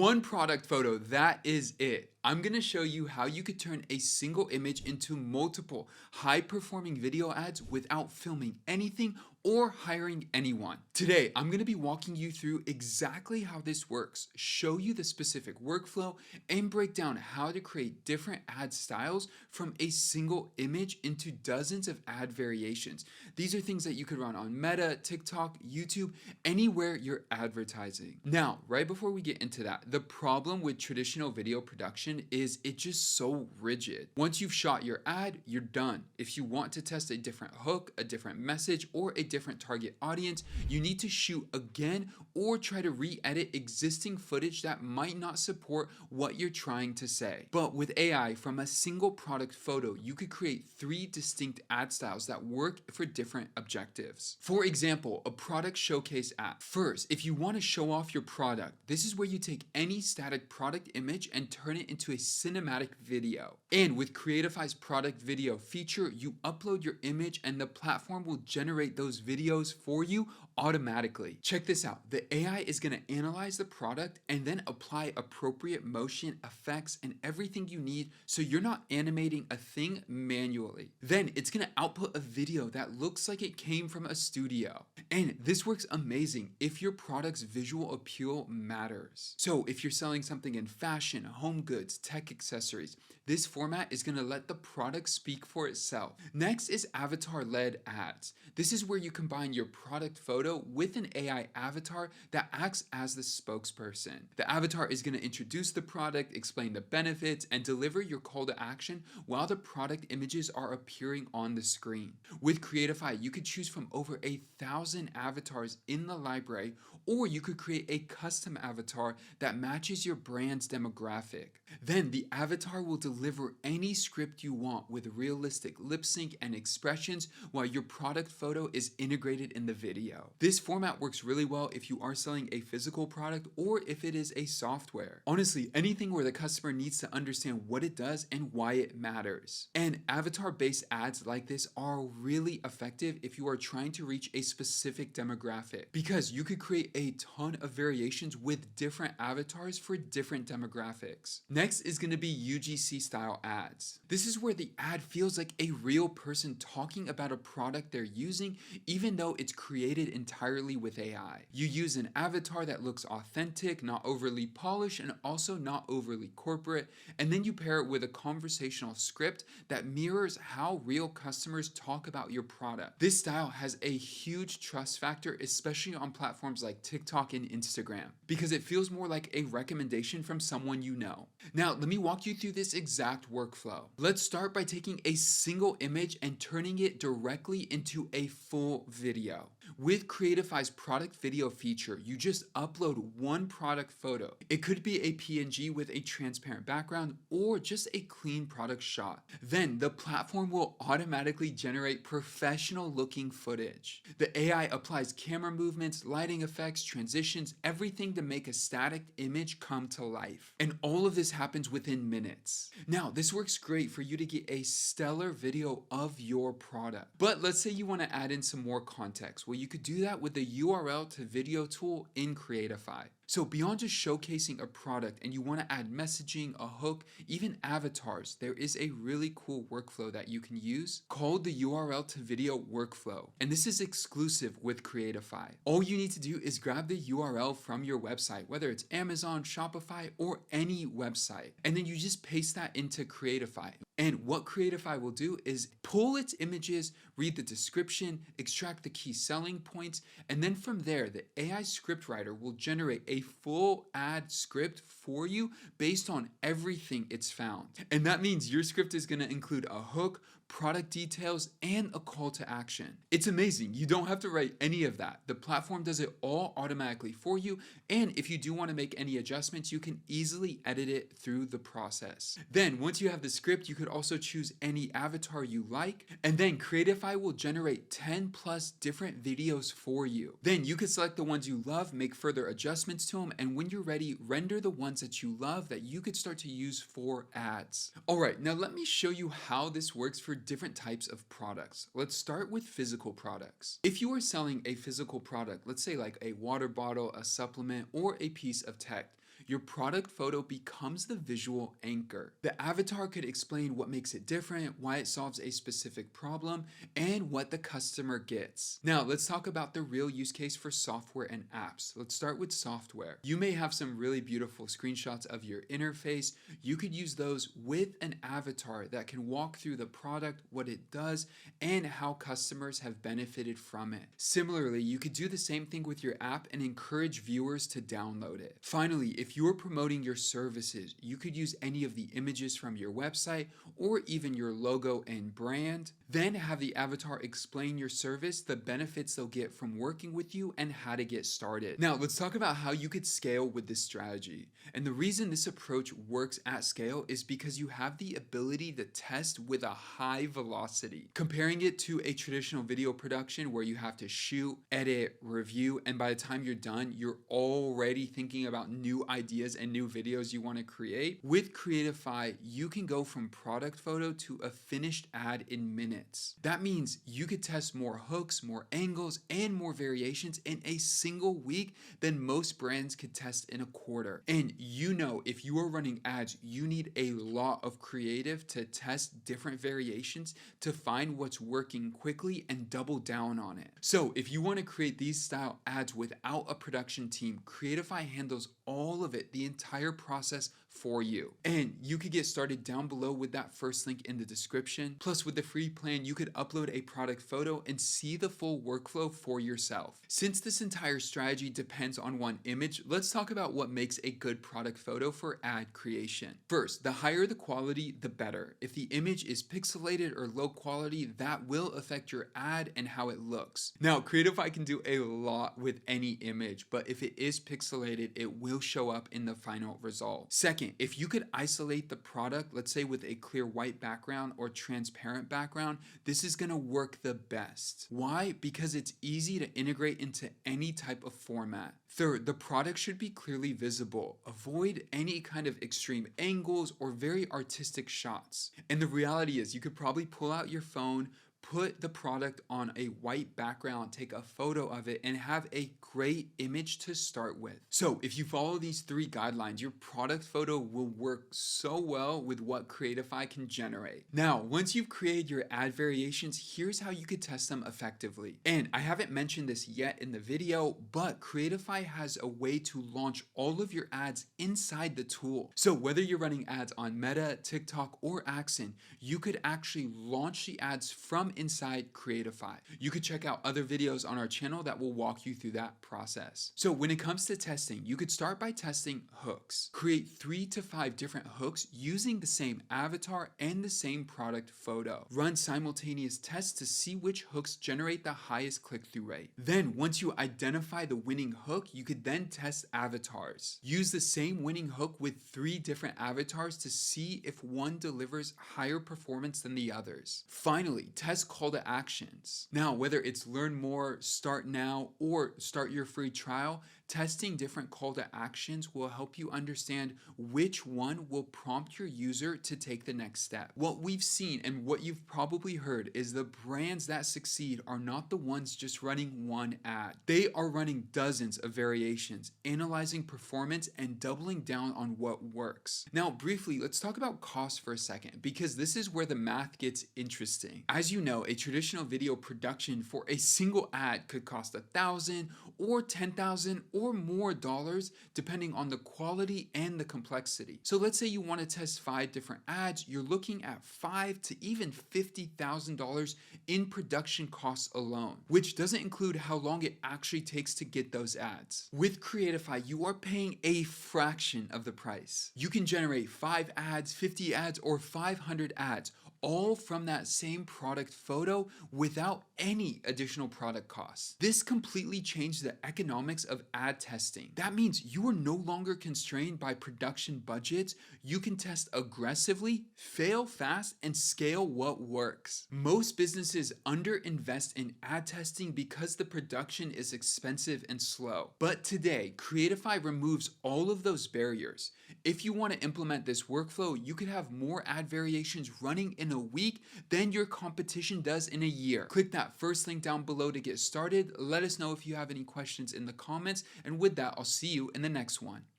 One product photo, that is it. I'm going to show you how you could turn a single image into multiple high-performing video ads without filming anything or hiring anyone. Today, I'm going to be walking you through exactly how this works, show you the specific workflow, and break down how to create different ad styles from a single image into dozens of ad variations. These are things that you could run on Meta, TikTok, YouTube, anywhere you're advertising. Now, right before we get into that, the problem with traditional video production is it's just so rigid. Once you've shot your ad, you're done. If you want to test a different hook, a different message, or a different target audience, you need to shoot again or try to re-edit existing footage that might not support what you're trying to say. But with AI, from a single product photo, you could create 3 distinct ad styles that work for different objectives. For example, a product showcase ad. First, if you want to show off your product, this is where you take any static product image and turn it into a cinematic video. And with Creatify's product video feature, you upload your image and the platform will generate those videos for you automatically. Check this out. The AI is going to analyze the product and then apply appropriate motion, effects, and everything you need so you're not animating a thing manually. Then it's going to output a video that looks like it came from a studio. And this works amazing if your product's visual appeal matters. So if you're selling something in fashion, home goods, tech accessories, this format is going to let the product speak for itself. Next is avatar-led ads. This is where you combine your product photo with an AI avatar that acts as the spokesperson. The avatar is going to introduce the product, explain the benefits, and deliver your call to action while the product images are appearing on the screen. With Creatify, you could choose from over 1,000 avatars in the library, or you could create a custom avatar that matches your brand's demographic. Then the avatar will deliver any script you want with realistic lip sync and expressions while your product photo is integrated in the video. This format works really well if you are selling a physical product or if it is a software. Honestly, anything where the customer needs to understand what it does and why it matters. And avatar-based ads like this are really effective if you are trying to reach a specific demographic, because you could create a ton of variations with different avatars for different demographics. Next is going to be UGC-Style Ads. This is where the ad feels like a real person talking about a product they're using, even though it's created entirely with AI. You use an avatar that looks authentic, not overly polished, and also not overly corporate, and then you pair it with a conversational script that mirrors how real customers talk about your product. This style has a huge trust factor, especially on platforms like TikTok and Instagram, because it feels more like a recommendation from someone you know. Now, let me walk you through this exact workflow. Let's start by taking a single image and turning it directly into a full video. With Creatify's product video feature, you just upload one product photo. It could be a PNG with a transparent background or just a clean product shot. Then the platform will automatically generate professional looking footage. The AI applies camera movements, lighting effects, transitions, everything to make a static image come to life. And all of this happens within minutes. Now, this works great for you to get a stellar video of your product. But let's say you want to add in some more context. Well, you could do that with the URL to video tool in Creatify. So beyond just showcasing a product and you want to add messaging, a hook, even avatars, there is a really cool workflow that you can use called the URL to video workflow. And this is exclusive with Creatify. All you need to do is grab the URL from your website, whether it's Amazon, Shopify, or any website. And then you just paste that into Creatify. And what Creatify will do is pull its images, read the description, extract the key selling points, and then from there, the AI scriptwriter will generate a full ad script for you based on everything it's found. And that means your script is going to include a hook, product details, and a call to action. It's amazing. You don't have to write any of that. The platform does it all automatically for you. And if you do want to make any adjustments, you can easily edit it through the process. Then once you have the script, you could also choose any avatar you like, and then Creatify will generate 10 plus different videos for you. Then you can select the ones you love, make further adjustments to them, and when you're ready, render the ones that you love that you could start to use for ads. All right, now let me show you how this works for different types of products. Let's start with physical products. If you are selling a physical product, let's say like a water bottle, a supplement, or a piece of tech, your product photo becomes the visual anchor. The avatar could explain what makes it different, why it solves a specific problem, and what the customer gets. Now, let's talk about the real use case for software and apps. Let's start with software. You may have some really beautiful screenshots of your interface. You could use those with an avatar that can walk through the product, what it does, and how customers have benefited from it. Similarly, you could do the same thing with your app and encourage viewers to download it. Finally, if you're promoting your services, you could use any of the images from your website or even your logo and brand. Then have the avatar explain your service, the benefits they'll get from working with you, and how to get started. Now, let's talk about how you could scale with this strategy. And the reason this approach works at scale is because you have the ability to test with a high velocity. Comparing it to a traditional video production where you have to shoot, edit, review, and by the time you're done, you're already thinking about new ideas and new videos you want to create. With Creatify, you can go from product photo to a finished ad in minutes. That means you could test more hooks, more angles, and more variations in a single week than most brands could test in a quarter. And you know, if you are running ads, you need a lot of creative to test different variations to find what's working quickly and double down on it. So if you want to create these style ads without a production team, Creatify handles all of it, the entire process for you. And you could get started down below with that first link in the description. Plus, with the free plan, you could upload a product photo and see the full workflow for yourself. Since this entire strategy depends on one image, let's talk about what makes a good product photo for ad creation. First, the higher the quality, the better. If the image is pixelated or low quality, that will affect your ad and how it looks. Now, Creatify can do a lot with any image, but if it is pixelated, it will show up in the final result. Second, if you could isolate the product, let's say with a clear white background or transparent background, this is gonna work the best. Why? Because it's easy to integrate into any type of format. Third, the product should be clearly visible. Avoid any kind of extreme angles or very artistic shots. And the reality is, you could probably pull out your phone, put the product on a white background, take a photo of it, and have a great image to start with. So if you follow these 3 guidelines, your product photo will work so well with what Creatify can generate. Now, once you've created your ad variations, here's how you could test them effectively. And I haven't mentioned this yet in the video, but Creatify has a way to launch all of your ads inside the tool. So whether you're running ads on Meta, TikTok, or Axon, you could actually launch the ads from inside Creatify. You could check out other videos on our channel that will walk you through that process. So when it comes to testing, you could start by testing hooks. Create 3 to 5 different hooks using the same avatar and the same product photo. Run simultaneous tests to see which hooks generate the highest click-through rate. Then once you identify the winning hook, you could then test avatars. Use the same winning hook with 3 different avatars to see if one delivers higher performance than the others. Finally, test call to actions. Now, whether it's learn more, start now, or start your free trial, testing different call to actions will help you understand which one will prompt your user to take the next step. What we've seen and what you've probably heard is the brands that succeed are not the ones just running one ad. They are running dozens of variations, analyzing performance and doubling down on what works. Now, briefly, let's talk about cost for a second, because this is where the math gets interesting. As you know, a traditional video production for a single ad could cost $1,000 or $10,000 or more dollars, depending on the quality and the complexity. So let's say you want to test 5 different ads, you're looking at $5,000 to even $50,000 in production costs alone, which doesn't include how long it actually takes to get those ads. With Creatify, you are paying a fraction of the price. You can generate 5 ads, 50 ads, or 500 ads, all from that same product photo without any additional product costs. This completely changed the economics of ad testing. That means you are no longer constrained by production budgets. You can test aggressively, fail fast, and scale what works. Most businesses underinvest in ad testing because the production is expensive and slow. But today, Creatify removes all of those barriers. If you want to implement this workflow, you could have more ad variations running in a week than your competition does in a year. Click that first link down below to get started. Let us know if you have any questions in the comments. And with that, I'll see you in the next one.